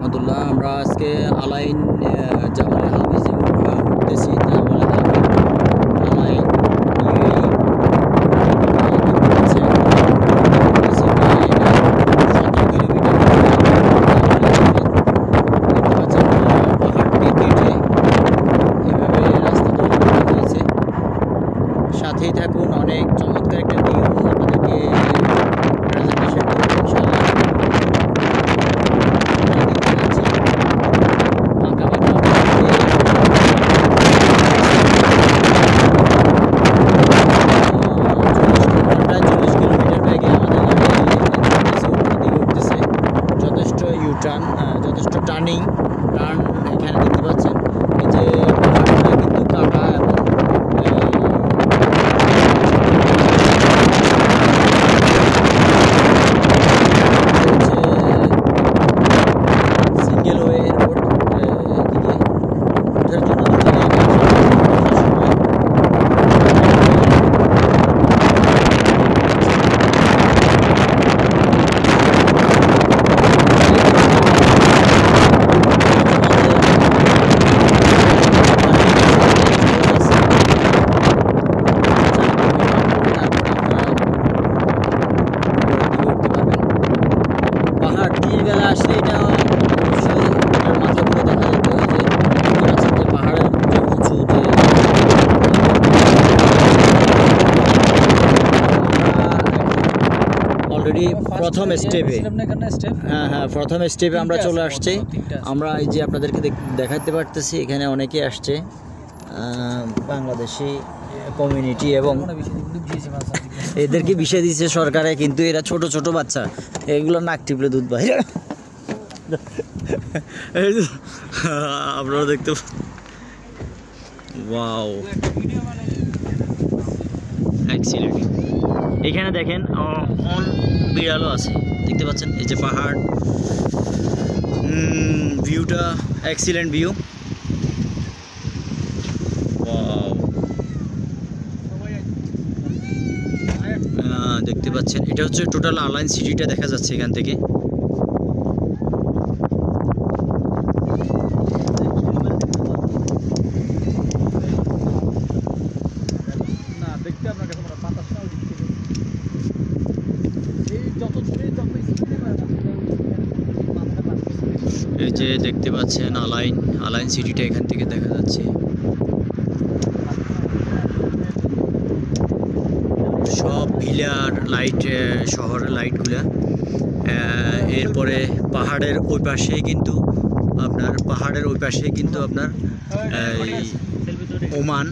রহমতুল্লাহ। আমরা আজকে আলাইন জামাল হাফিজে উঠতেছি, আলাইন সাথেই থাকুন, অনেক চমৎকার একটা ভিউ আপনাদেরকে প্রেজেন্টেশন করব ইনশাআল্লাহ। যথেষ্ট ইউটার্ন, যথেষ্ট টার্ন এখানে দেখতে পাচ্ছেন। এই যে পাহাড়টা কিন্তু কাটা এবং সিঙ্গেল ওয়ে রোড, এদিকে ওঠার জন্য আসলে এটা অবশ্যই মাথা ঘুরে দেখা যেত। যে পাহাড়ের যে উঁচু, যে অলরেডি প্রথম স্টেপে, হ্যাঁ প্রথম স্টেপে আমরা চলে আসছি। আমরা এই যে আপনাদেরকে দেখাতে পারতেছি, এখানে অনেকে আসছে, বাংলাদেশি কমিউনিটি, এবং এদেরকে বিষয় দিচ্ছে সরকারে, কিন্তু এরা ছোট ছোট বাচ্চা, এগুলো নাক টিপলে দুধ বাইরে। আপনারা দেখতে ওয়াও, এক্সিলেন্ট। এখানে দেখেন বিড়ালও আছে, দেখতে পাচ্ছেন। এই যে পাহাড়, ভিউটা এক্সিলেন্ট ভিউ। দেখতে পাচ্ছেন, এটা হচ্ছে টোটাল আলাইন সিটিটা দেখা যাচ্ছে এখান থেকে। এই যে দেখতে পাচ্ছেন আলাইন সিটিটা এখান থেকে দেখা যাচ্ছে। সব ভিলার লাইট, শহরের লাইটগুলা। এরপরে পাহাড়ের ওই পাশেই কিন্তু আপনার ওমান,